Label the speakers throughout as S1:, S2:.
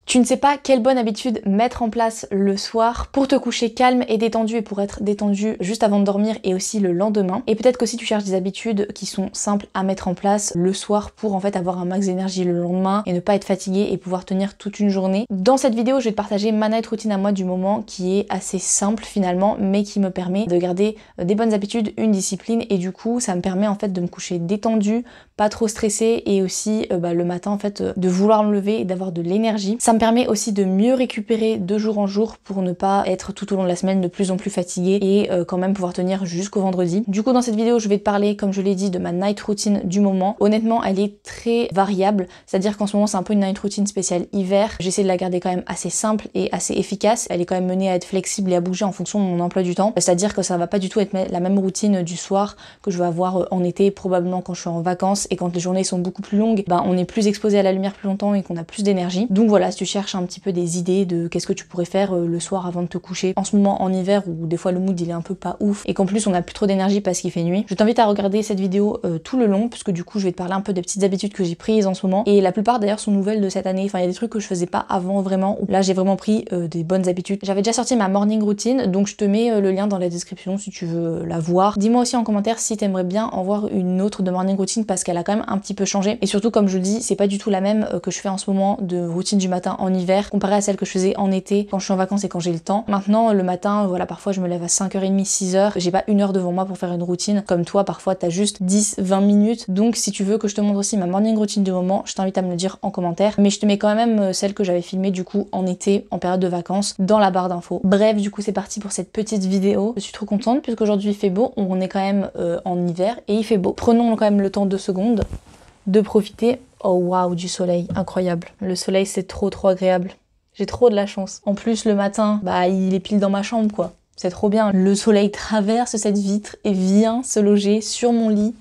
S1: Tu ne sais pas quelle bonne habitude mettre en place le soir pour te coucher calme et détendu et pour être détendu juste avant de dormir et aussi le lendemain. Et peut-être qu'aussi tu cherches des habitudes qui sont simples à mettre en place le soir pour en fait avoir un max d'énergie le lendemain et ne pas être fatigué et pouvoir tenir toute une journée. Dans cette vidéo, je vais te partager ma night routine à moi du moment qui est assez simple finalement, mais qui me permet de garder des bonnes habitudes, une discipline et du coup ça me permet en fait de me coucher détendu, pas trop stressé et aussi le matin en fait de vouloir me lever et d'avoir de l'énergie. Ça me permet aussi de mieux récupérer de jour en jour pour ne pas être tout au long de la semaine de plus en plus fatiguée et quand même pouvoir tenir jusqu'au vendredi. Du coup dans cette vidéo je vais te parler, comme je l'ai dit, de ma night routine du moment. Honnêtement elle est très variable, c'est-à-dire qu'en ce moment c'est un peu une night routine spéciale hiver. J'essaie de la garder quand même assez simple et assez efficace. Elle est quand même menée à être flexible et à bouger en fonction de mon emploi du temps. C'est-à-dire que ça va pas du tout être la même routine du soir que je vais avoir en été, probablement quand je suis en vacances et quand les journées sont beaucoup plus longues, on est plus exposé à la lumière plus longtemps et qu'on a plus d'énergie. Donc voilà, si tu cherches un petit peu des idées de qu'est-ce que tu pourrais faire le soir avant de te coucher, en ce moment en hiver où des fois le mood il est un peu pas ouf et qu'en plus on a plus trop d'énergie parce qu'il fait nuit, je t'invite à regarder cette vidéo tout le long puisque du coup je vais te parler un peu des petites habitudes que j'ai prises en ce moment et la plupart d'ailleurs sont nouvelles de cette année. Enfin il y a des trucs que je faisais pas avant vraiment, où là j'ai vraiment pris des bonnes habitudes. J'avais déjà sorti ma morning routine, donc je te mets le lien dans la description si tu veux la voir. Dis-moi aussi en commentaire si t'aimerais bien en voir une autre de morning routine parce qu'elle a quand même un petit peu changé et surtout comme je le dis c'est pas du tout la même que je fais en ce moment de routine du matin en hiver comparée à celle que je faisais en été quand je suis en vacances et quand j'ai le temps. Maintenant le matin voilà, parfois je me lève à 5h30, 6h, j'ai pas une heure devant moi pour faire une routine comme toi, parfois t'as juste 10-20 minutes. Donc si tu veux que je te montre aussi ma morning routine du moment, je t'invite à me le dire en commentaire, mais je te mets quand même celle que j'avais filmée du coup en été en période de vacances dans la barre d'infos. Bref, du coup c'est parti pour cette petite vidéo. Je suis trop contente puisqu'aujourd'hui il fait beau, on est quand même en hiver et il fait beau. Prenons quand même le temps 2 secondes de profiter. Oh waouh, du soleil, incroyable. Le soleil c'est trop agréable. J'ai trop de la chance. En plus le matin, il est pile dans ma chambre quoi. C'est trop bien. Le soleil traverse cette vitre et vient se loger sur mon lit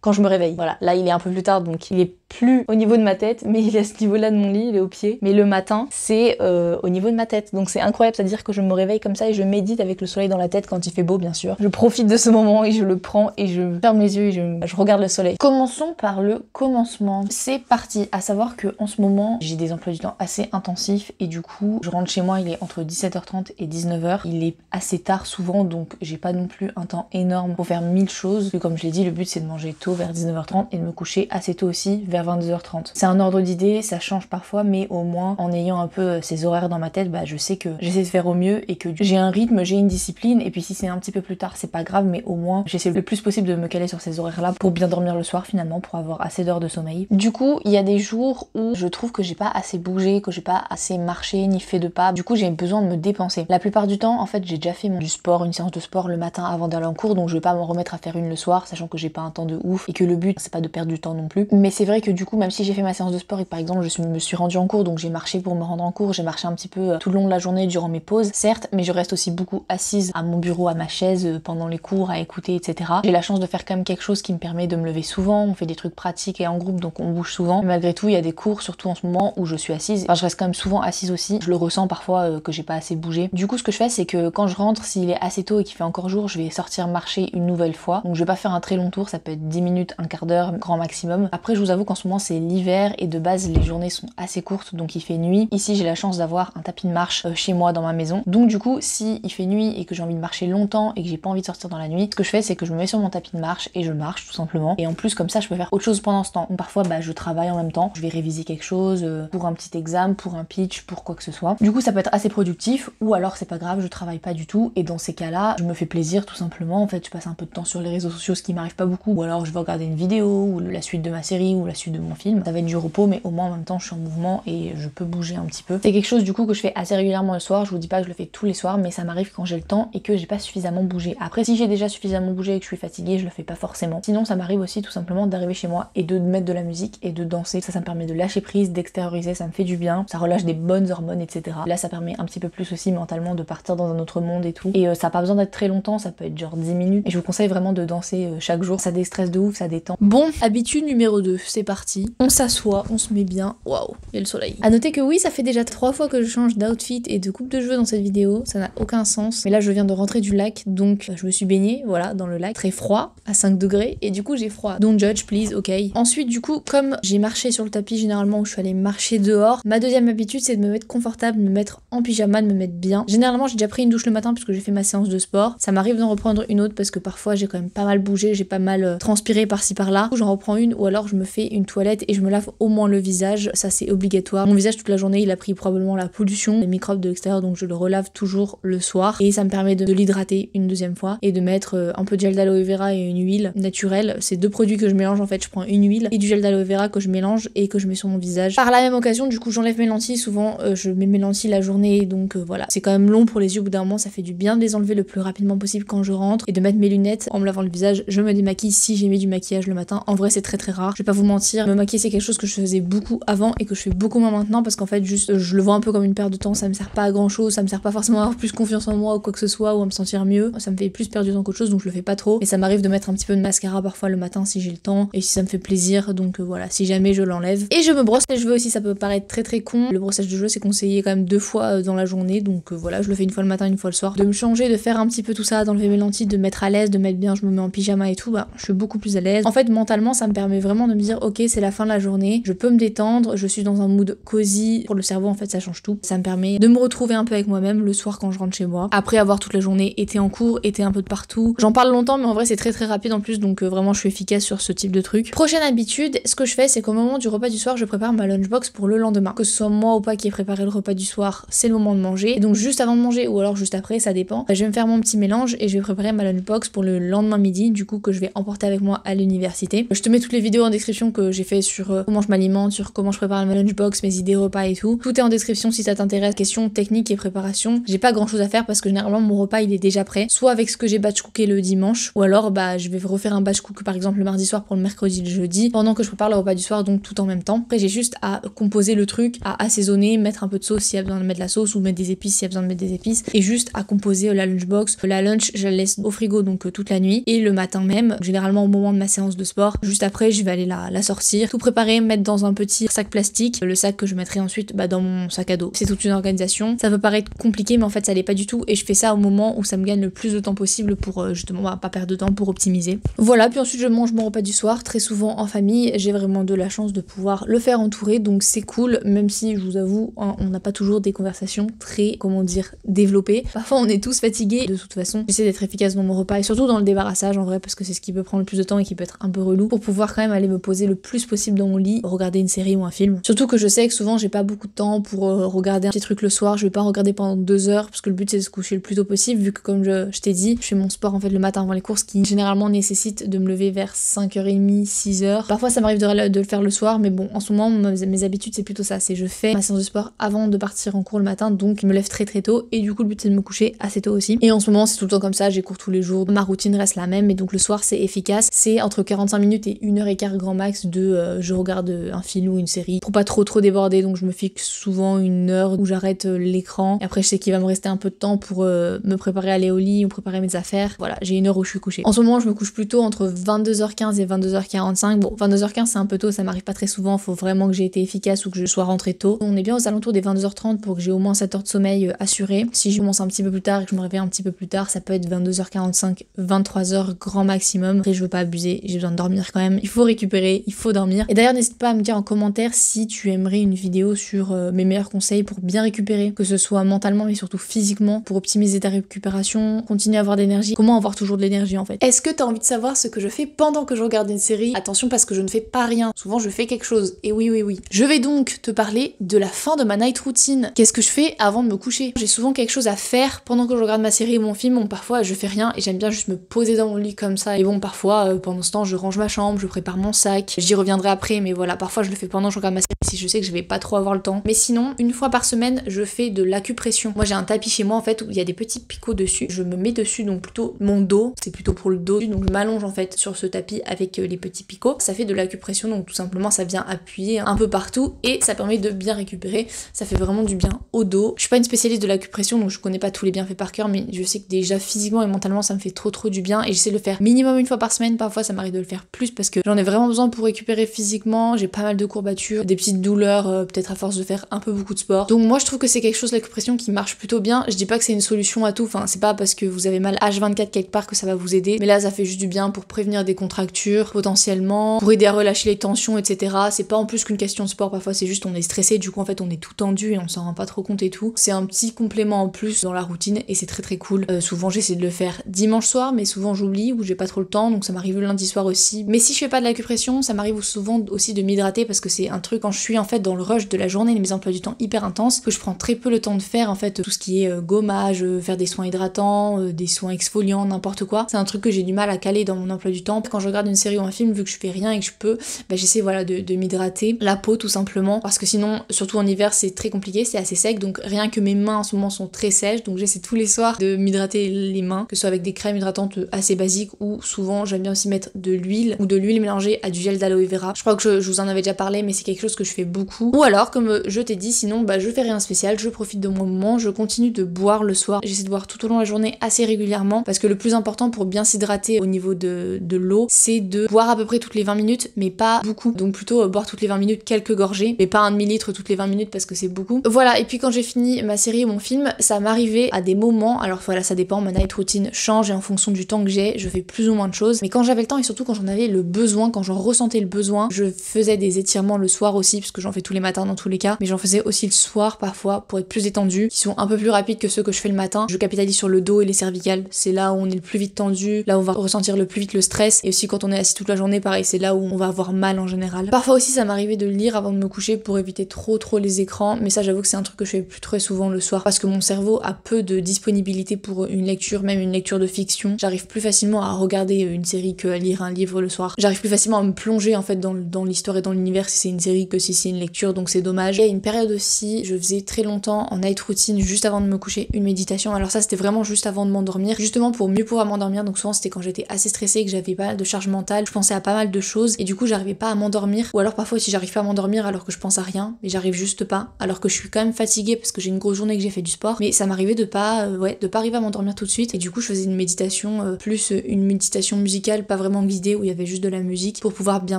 S1: quand je me réveille. Voilà, là il est un peu plus tard donc il est plus au niveau de ma tête, mais il est à ce niveau-là de mon lit, il est au pied. Mais le matin, c'est au niveau de ma tête. Donc c'est incroyable, c'est-à-dire que je me réveille comme ça et je médite avec le soleil dans la tête quand il fait beau, bien sûr. Je profite de ce moment et je le prends et je ferme les yeux et je regarde le soleil. Commençons par le commencement. C'est parti, à savoir que en ce moment, j'ai des emplois du temps assez intensifs et du coup, je rentre chez moi, il est entre 17h30 et 19h. Il est assez tard souvent, donc j'ai pas non plus un temps énorme pour faire 1000 choses. Et comme je l'ai dit, le but c'est de manger tôt vers 19h30 et de me coucher assez tôt aussi vers 22h30. C'est un ordre d'idée, ça change parfois, mais au moins en ayant un peu ces horaires dans ma tête, je sais que j'essaie de faire au mieux et que j'ai un rythme, j'ai une discipline, et puis si c'est un petit peu plus tard, c'est pas grave, mais au moins j'essaie le plus possible de me caler sur ces horaires-là pour bien dormir le soir finalement, pour avoir assez d'heures de sommeil. Du coup, il y a des jours où je trouve que j'ai pas assez bougé, que j'ai pas assez marché ni fait de pas, du coup j'ai besoin de me dépenser. La plupart du temps, en fait, j'ai déjà fait du sport, une séance de sport le matin avant d'aller en cours, donc je vais pas m'en remettre à faire une le soir, sachant que j'ai pas un temps de ouf et que le but c'est pas de perdre du temps non plus. Mais c'est vrai que du coup, même si j'ai fait ma séance de sport et que par exemple je me suis rendue en cours, donc j'ai marché pour me rendre en cours, j'ai marché un petit peu tout le long de la journée durant mes pauses, certes, mais je reste aussi beaucoup assise à mon bureau, à ma chaise pendant les cours, à écouter, etc. J'ai la chance de faire quand même quelque chose qui me permet de me lever souvent, on fait des trucs pratiques et en groupe, donc on bouge souvent. Mais malgré tout, il y a des cours, surtout en ce moment, où je suis assise. Enfin, je reste quand même souvent assise aussi. Je le ressens parfois que j'ai pas assez bougé. Du coup, ce que je fais, c'est que quand je rentre, s'il est assez tôt et qu'il fait encore jour, je vais sortir marcher une nouvelle fois. Donc je vais pas faire un très long tour, ça peut être 10 minutes, un quart d'heure, grand maximum. Après, je vous avoue qu'en ce moment, c'est l'hiver et de base, les journées sont assez courtes, donc il fait nuit. Ici, j'ai la chance d'avoir un tapis de marche chez moi dans ma maison. Donc du coup, si il fait nuit et que j'ai envie de marcher longtemps et que j'ai pas envie de sortir dans la nuit, ce que je fais, c'est que je me mets sur mon tapis de marche et je marche tout simplement. Et en plus, comme ça, je peux faire autre chose pendant ce temps. Donc parfois, je travaille en même temps. Je vais réviser quelque chose pour un petit examen, pour un pitch, pour quoi que ce soit. Du coup, ça peut être assez productif ou alors c'est pas grave, je travaille pas du tout. Et dans ces cas-là, je me fais plaisir tout simplement. En fait, je passe un peu de temps sur les réseaux sociaux, ce qui m'arrive pas beaucoup. Ou alors je vais regarder une vidéo ou la suite de ma série ou la suite de mon film. Ça va être du repos, mais au moins en même temps, je suis en mouvement et je peux bouger un petit peu. C'est quelque chose du coup que je fais assez régulièrement le soir. Je vous dis pas que je le fais tous les soirs, mais ça m'arrive quand j'ai le temps et que j'ai pas suffisamment bougé. Après, si j'ai déjà suffisamment bougé et que je suis fatiguée, je le fais pas forcément. Sinon, ça m'arrive aussi tout simplement d'arriver chez moi et de mettre de la musique et de danser. Ça me permet de lâcher prise, d'extérioriser, ça me fait du bien. Ça relâche des bonnes hormones, etc. Là, ça permet un petit peu plus aussi mentalement de partir dans un autre monde et tout. Et ça a pas besoin d'être très longtemps, ça peut être genre 10 minutes. Et je vous conseille vraiment de danser chaque jour. Ça déstresse de ouf, ça détend. Bon, habitude numéro 2, c'est parti. parti. On s'assoit, on se met bien. Waouh, il y a le soleil. À noter que oui, ça fait déjà 3 fois que je change d'outfit et de coupe de cheveux dans cette vidéo. Ça n'a aucun sens. Mais là, je viens de rentrer du lac, donc je me suis baignée, voilà, dans le lac. Très froid, à 5 degrés, et du coup, j'ai froid. Don't judge, please, ok. Ensuite, du coup, comme j'ai marché sur le tapis généralement où je suis allée marcher dehors, ma deuxième habitude, c'est de me mettre confortable, de me mettre en pyjama, de me mettre bien. Généralement, j'ai déjà pris une douche le matin puisque j'ai fait ma séance de sport. Ça m'arrive d'en reprendre une autre parce que parfois, j'ai quand même pas mal bougé, j'ai pas mal transpiré par-ci par-là. J'en reprends une ou alors je me fais une toilette et je me lave au moins le visage. Ça, c'est obligatoire. Mon visage, toute la journée, il a pris probablement la pollution, les microbes de l'extérieur, donc je le relave toujours le soir. Et ça me permet de l'hydrater une deuxième fois et de mettre un peu de gel d'aloe vera et une huile naturelle. C'est 2 produits que je mélange en fait. Je prends une huile et du gel d'aloe vera que je mélange et que je mets sur mon visage. Par la même occasion, du coup, j'enlève mes lentilles. Souvent, je mets mes lentilles la journée, donc voilà. C'est quand même long pour les yeux. Au bout d'un moment, ça fait du bien de les enlever le plus rapidement possible quand je rentre et de mettre mes lunettes en me lavant le visage. Je me démaquille si j'ai mis du maquillage le matin. En vrai, c'est très très rare. Je vais pas vous mentir. Me maquiller, c'est quelque chose que je faisais beaucoup avant et que je fais beaucoup moins maintenant parce qu'en fait, juste, je le vois un peu comme une perte de temps. Ça me sert pas à grand chose. Ça me sert pas forcément à avoir plus confiance en moi ou quoi que ce soit ou à me sentir mieux. Ça me fait plus perdre du temps qu'autre chose, donc je le fais pas trop. Et ça m'arrive de mettre un petit peu de mascara parfois le matin si j'ai le temps et si ça me fait plaisir. Donc voilà, si jamais je l'enlève. Et je me brosse les cheveux aussi. Ça peut paraître très très con. Le brossage de cheveux, c'est conseillé quand même 2 fois dans la journée. Donc voilà, je le fais une fois le matin, une fois le soir. De me changer, de faire un petit peu tout ça, d'enlever mes lentilles, de mettre à l'aise, de mettre bien, je me mets en pyjama et tout, bah je suis beaucoup plus à l'aise. En fait, mentalement, ça me permet vraiment de me dire ok, c'est la fin de la journée, je peux me détendre, je suis dans un mood cosy. Pour le cerveau, en fait, ça change tout. Ça me permet de me retrouver un peu avec moi-même le soir quand je rentre chez moi. Après avoir toute la journée été en cours, été un peu de partout. J'en parle longtemps, mais en vrai, c'est très très rapide en plus, donc vraiment, je suis efficace sur ce type de truc. Prochaine habitude, ce que je fais, c'est qu'au moment du repas du soir, je prépare ma lunchbox pour le lendemain. Que ce soit moi ou pas qui ai préparé le repas du soir, c'est le moment de manger. Et donc, juste avant de manger ou alors juste après, ça dépend. Je vais me faire mon petit mélange et je vais préparer ma lunchbox pour le lendemain midi, du coup, que je vais emporter avec moi à l'université. Je te mets toutes les vidéos en description que j'ai fait sur comment je m'alimente, sur comment je prépare ma lunchbox, mes idées repas et tout. Tout est en description si ça t'intéresse. Question technique et préparation. J'ai pas grand chose à faire parce que généralement mon repas il est déjà prêt. Soit avec ce que j'ai batch cooké le dimanche, ou alors bah je vais refaire un batch cook par exemple le mardi soir pour le mercredi, le jeudi, pendant que je prépare le repas du soir, donc tout en même temps. Après j'ai juste à composer le truc, à assaisonner, mettre un peu de sauce s'il y a besoin de mettre la sauce ou mettre des épices s'il y a besoin de mettre des épices, et juste à composer la lunchbox. La lunch je la laisse au frigo donc toute la nuit et le matin même, généralement au moment de ma séance de sport, juste après je vais aller la sortir, tout préparer, mettre dans un petit sac plastique, le sac que je mettrai ensuite dans mon sac à dos. C'est toute une organisation. Ça peut paraître compliqué mais en fait ça l'est pas du tout et je fais ça au moment où ça me gagne le plus de temps possible pour justement pas perdre de temps, pour optimiser. Voilà, puis ensuite je mange mon repas du soir très souvent en famille. J'ai vraiment de la chance de pouvoir le faire entouré, donc c'est cool, même si je vous avoue on n'a pas toujours des conversations très, comment dire, développées. Parfois on est tous fatigués. De toute façon j'essaie d'être efficace dans mon repas et surtout dans le débarrassage en vrai parce que c'est ce qui peut prendre le plus de temps et qui peut être un peu relou, pour pouvoir quand même aller me poser le plus possible dans mon lit, regarder une série ou un film. Surtout que je sais que souvent j'ai pas beaucoup de temps pour regarder un petit truc le soir, je vais pas regarder pendant 2 heures parce que le but c'est de se coucher le plus tôt possible vu que comme je t'ai dit, je fais mon sport en fait le matin avant les courses qui généralement nécessite de me lever vers 5h30, 6h. Parfois ça m'arrive de le faire le soir mais bon en ce moment mes habitudes c'est plutôt ça, c'est je fais ma séance de sport avant de partir en cours le matin, donc je me lève très très tôt et du coup le but c'est de me coucher assez tôt aussi. Et en ce moment c'est tout le temps comme ça, j'ai cours tous les jours, ma routine reste la même et donc le soir c'est efficace, c'est entre 45 minutes et 1h15 grand max de je regarde un film ou une série pour pas trop déborder, donc je me fixe souvent 1 heure où j'arrête l'écran et après je sais qu'il va me rester un peu de temps pour me préparer à aller au lit ou préparer mes affaires. Voilà, j'ai 1 heure où je suis couchée. En ce moment je me couche plutôt entre 22h15 et 22h45. Bon 22h15 c'est un peu tôt, ça m'arrive pas très souvent, faut vraiment que j'ai été efficace ou que je sois rentrée tôt. On est bien aux alentours des 22h30 pour que j'ai au moins 7 heures de sommeil assuré. Si je commence un petit peu plus tard et que je me réveille un petit peu plus tard, ça peut être 22h45, 23h grand maximum. Après je veux pas abuser, j'ai besoin de dormir quand même, il faut récupérer, il faut dormir. Et d'ailleurs n'hésite pas à me dire en commentaire si tu aimerais une vidéo sur mes meilleurs conseils pour bien récupérer, que ce soit mentalement mais surtout physiquement, pour optimiser ta récupération, continuer à avoir de l'énergie, comment avoir toujours de l'énergie en fait. Est-ce que t'as envie de savoir ce que je fais pendant que je regarde une série? Attention parce que je ne fais pas rien, souvent je fais quelque chose, et oui. Je vais donc te parler de la fin de ma night routine. Qu'est-ce que je fais avant de me coucher? J'ai souvent quelque chose à faire pendant que je regarde ma série ou mon film, bon parfois je fais rien et j'aime bien juste me poser dans mon lit comme ça, et bon parfois pendant ce temps je range ma chambre, je prépare mon sac, j'y reviendrai après, mais voilà, parfois je le fais pendant que je regarde ma série si je sais que je vais pas trop avoir le temps. Mais sinon, une fois par semaine, je fais de l'acupression. Moi j'ai un tapis chez moi en fait où il y a des petits picots dessus, je me mets dessus, donc plutôt mon dos, c'est plutôt pour le dos, donc je m'allonge en fait sur ce tapis avec les petits picots. Ça fait de l'acupression, donc tout simplement ça vient appuyer un peu partout et ça permet de bien récupérer, ça fait vraiment du bien au dos. Je suis pas une spécialiste de l'acupression donc je connais pas tous les bienfaits par cœur, mais je sais que déjà physiquement et mentalement ça me fait trop du bien et j'essaie de le faire minimum une fois par semaine. Parfois ça m'arrive de le faire plus parce que j'en ai vraiment besoin pour récupérer récupérer physiquement, j'ai pas mal de courbatures, des petites douleurs, peut-être à force de faire un peu beaucoup de sport. Donc moi je trouve que c'est quelque chose, l'acupression, qui marche plutôt bien. Je dis pas que c'est une solution à tout, enfin c'est pas parce que vous avez mal H24 quelque part que ça va vous aider, mais là ça fait juste du bien pour prévenir des contractures potentiellement, pour aider à relâcher les tensions, etc. C'est pas en plus qu'une question de sport, parfois c'est juste on est stressé, du coup en fait on est tout tendu et on s'en rend pas trop compte et tout. C'est un petit complément en plus dans la routine et c'est très très cool. Souvent j'essaie de le faire dimanche soir, mais souvent j'oublie ou j'ai pas trop le temps, donc ça m'arrive le lundi soir aussi. Mais si je fais pas de l'acupression, ça m'arrive souvent aussi de m'hydrater parce que c'est un truc quand je suis en fait dans le rush de la journée, mes emplois du temps hyper intenses, que je prends très peu le temps de faire en fait tout ce qui est gommage, faire des soins hydratants, des soins exfoliants, n'importe quoi. C'est un truc que j'ai du mal à caler dans mon emploi du temps. Quand je regarde une série ou un film, vu que je fais rien et que je peux, j'essaie voilà de m'hydrater la peau tout simplement, parce que sinon surtout en hiver c'est très compliqué, c'est assez sec, donc rien que mes mains en ce moment sont très sèches, donc j'essaie tous les soirs de m'hydrater les mains, que ce soit avec des crèmes hydratantes assez basiques ou souvent j'aime bien aussi mettre de l'huile ou de l'huile mélangée à du gel d'aloe vera. Je crois que je vous en avais déjà parlé, mais c'est quelque chose que je fais beaucoup. Ou alors comme je t'ai dit, sinon je fais rien spécial, je profite de mon moment, je continue de boire le soir, j'essaie de boire tout au long de la journée assez régulièrement, parce que le plus important pour bien s'hydrater au niveau de l'eau, c'est de boire à peu près toutes les 20 minutes, mais pas beaucoup, donc plutôt boire toutes les 20 minutes quelques gorgées, mais pas un demi-litre toutes les 20 minutes parce que c'est beaucoup. Voilà, et puis quand j'ai fini ma série ou mon film, ça m'arrivait à des moments, alors voilà ça dépend, ma night routine change et en fonction du temps que j'ai, je fais plus ou moins de choses, mais quand j'avais le temps et surtout quand j'en avais le besoin, quand j'en ressentais le besoin, je faisais des étirements le soir aussi, parce que j'en fais tous les matins dans tous les cas, mais j'en faisais aussi le soir parfois pour être plus détendu, qui sont un peu plus rapides que ceux que je fais le matin. Je capitalise sur le dos et les cervicales, c'est là où on est le plus vite tendu, là où on va ressentir le plus vite le stress, et aussi quand on est assis toute la journée, pareil, c'est là où on va avoir mal en général. Parfois aussi ça m'arrivait de lire avant de me coucher pour éviter trop les écrans, mais ça j'avoue que c'est un truc que je fais plus très souvent le soir, parce que mon cerveau a peu de disponibilité pour une lecture, même une lecture de fiction. J'arrive plus facilement à regarder une série que à lire un livre le soir. J'arrive plus facilement à me plonger en fait dans l'histoire et dans l'univers si c'est une série que si c'est une lecture, donc c'est dommage. Il y a une période aussi, je faisais très longtemps en night routine juste avant de me coucher une méditation. Alors ça c'était vraiment juste avant de m'endormir, justement pour mieux pouvoir m'endormir, donc souvent c'était quand j'étais assez stressée, que j'avais pas mal de charge mentale, je pensais à pas mal de choses et du coup j'arrivais pas à m'endormir, ou alors parfois aussi j'arrive pas à m'endormir alors que je pense à rien, mais j'arrive juste pas, alors que je suis quand même fatiguée parce que j'ai une grosse journée, que j'ai fait du sport, mais ça m'arrivait de pas arriver à m'endormir tout de suite, et du coup je faisais une méditation plus une méditation musicale, pas vraiment guidée, où il y avait juste de la musique pour pouvoir bien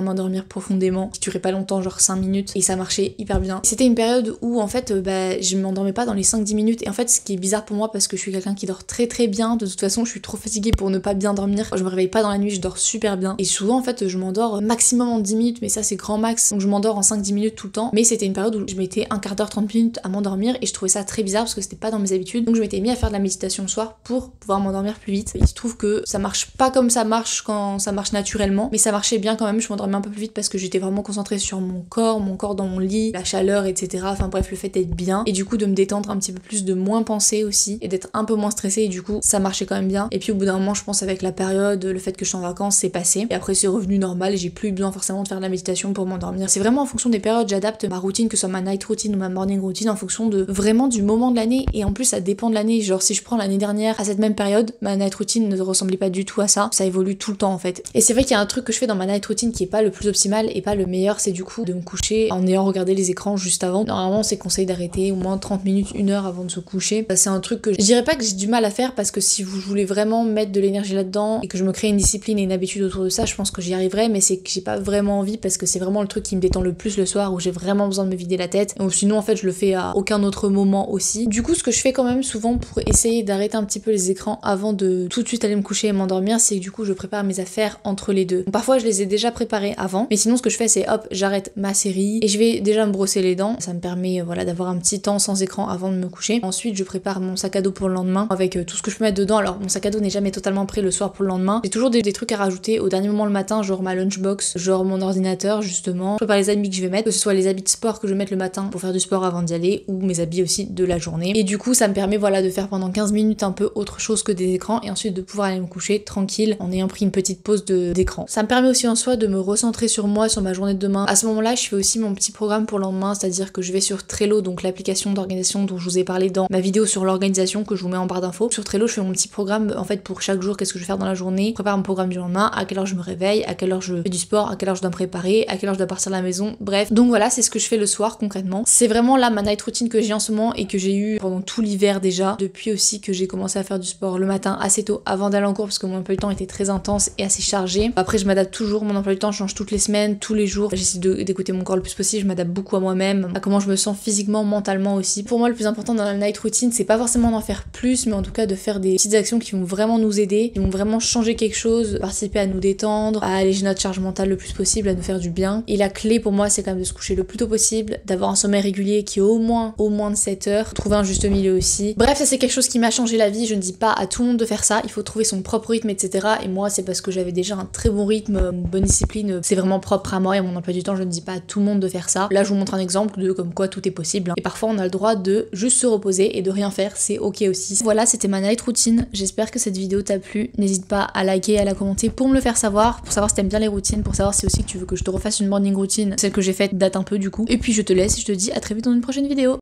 S1: m'endormir profondément, qui durait pas longtemps, genre 5 minutes, et ça marchait hyper bien. C'était une période où en fait je m'endormais pas dans les 5-10 minutes, et en fait ce qui est bizarre pour moi parce que je suis quelqu'un qui dort très bien, de toute façon je suis trop fatiguée pour ne pas bien dormir, je me réveille pas dans la nuit, je dors super bien, et souvent en fait je m'endors maximum en 10 minutes, mais ça c'est grand max, donc je m'endors en 5-10 minutes tout le temps, mais c'était une période où je mettais un quart d'heure, 30 minutes à m'endormir, et je trouvais ça très bizarre parce que c'était pas dans mes habitudes, donc je m'étais mis à faire de la méditation le soir pour pouvoir m'endormir plus vite. Il se trouve que ça marche pas comme ça marche quand ça marche naturellement, mais ça marchait bien quand même, je m'endormais un peu plus vite parce que j'étais vraiment concentrée sur mon corps dans mon lit, la chaleur, etc. Enfin bref, le fait d'être bien, et du coup de me détendre un petit peu plus, de moins penser aussi, et d'être un peu moins stressée, et du coup ça marchait quand même bien. Et puis au bout d'un moment, je pense avec la période, le fait que je suis en vacances, c'est passé, et après c'est revenu normal, et j'ai plus besoin forcément de faire de la méditation pour m'endormir. C'est vraiment en fonction des périodes, j'adapte ma routine, que ce soit ma night routine ou ma morning routine, en fonction de vraiment du moment de l'année, et en plus ça dépend de l'année. Genre si je prends l'année dernière à cette même période, ma night routine ne ressemblait pas du tout à ça évolue tout le temps en fait. Et c'est vrai qu'il y a un truc que je fais dans ma night routine qui est pas le plus optimal et pas le meilleur, c'est du coup de me coucher en ayant regardé les écrans juste avant. Normalement c'est conseillé d'arrêter au moins 30 minutes, 1 heure avant de se coucher. C'est un truc que je dirais pas que j'ai du mal à faire, parce que si vous voulez vraiment mettre de l'énergie là-dedans et que je me crée une discipline et une habitude autour de ça, je pense que j'y arriverai, mais c'est que j'ai pas vraiment envie, parce que c'est vraiment le truc qui me détend le plus le soir, où j'ai vraiment besoin de me vider la tête, ou sinon en fait je le fais à aucun autre moment aussi. Du coup ce que je fais quand même souvent pour essayer d'arrêter un petit peu les écrans avant de tout de suite aller me coucher et m'endormir, c'est que du coup je prépare mes affaires entre les deux. Donc, parfois je les ai déjà préparées avant, mais sinon ce que je fais c'est hop, j'arrête ma série et je vais déjà me brosser les dents. Ça me permet d'avoir un petit temps sans écran avant de me coucher. Ensuite je prépare mon sac à dos pour le lendemain avec tout ce que je peux mettre dedans. Alors mon sac à dos n'est jamais totalement prêt le soir pour le lendemain. J'ai toujours des trucs à rajouter au dernier moment le matin, genre ma lunchbox, genre mon ordinateur justement. Je prépare les habits que je vais mettre, que ce soit les habits de sport que je vais mettre le matin pour faire du sport avant d'y aller, ou mes habits aussi de la journée. Et du coup ça me permet de faire pendant 15 minutes un peu autre chose que des écrans, et ensuite de pouvoir aller me coucher tranquille en ayant pris une petite pause d'écran. Ça me permet aussi en soi de me recentrer sur moi, sur ma journée de demain. À ce moment-là, je fais aussi mon petit programme pour le lendemain, c'est-à-dire que je vais sur Trello, donc l'application d'organisation dont je vous ai parlé dans ma vidéo sur l'organisation que je vous mets en barre d'infos. Sur Trello, je fais mon petit programme en fait pour chaque jour, qu'est-ce que je vais faire dans la journée, je prépare mon programme du lendemain, à quelle heure je me réveille, à quelle heure je fais du sport, à quelle heure je dois me préparer, à quelle heure je dois partir de la maison, bref. Donc voilà, c'est ce que je fais le soir concrètement. C'est vraiment là ma night routine que j'ai en ce moment et que j'ai eu pendant tout l'hiver déjà, depuis aussi que j'ai commencé à faire du sport le matin assez tôt avant d'aller en cours, parce que mon emploi du temps était très intense et assez chargé. Après je m'adapte toujours, mon emploi du temps change change toutes les semaines, tous les jours. J'essaie d'écouter mon corps le plus possible, je m'adapte beaucoup à moi-même, à comment je me sens physiquement, mentalement aussi. Pour moi, le plus important dans la night routine, c'est pas forcément d'en faire plus, mais en tout cas de faire des petites actions qui vont vraiment nous aider, qui vont vraiment changer quelque chose, participer à nous détendre, à alléger notre charge mentale le plus possible, à nous faire du bien. Et la clé pour moi, c'est quand même de se coucher le plus tôt possible, d'avoir un sommeil régulier qui est au moins de 7 heures, trouver un juste milieu aussi. Bref, ça c'est quelque chose qui m'a changé la vie. Je ne dis pas à tout le monde de faire ça, il faut trouver son propre rythme, etc. Et moi, c'est parce que j'avais déjà un très bon rythme, une bonne discipline, c'est vraiment propre à moi et à mon emploi du temps. Je ne dis pas à tout le monde de faire ça. Là, je vous montre un exemple de comme quoi tout est possible. Et parfois, on a le droit de juste se reposer et de rien faire, c'est ok aussi. Voilà, c'était ma night routine. J'espère que cette vidéo t'a plu. N'hésite pas à liker et à la commenter pour me le faire savoir, pour savoir si t'aimes bien les routines, pour savoir si aussi tu veux que je te refasse une morning routine. Celle que j'ai faite date un peu du coup. Et puis je te laisse et je te dis à très vite dans une prochaine vidéo.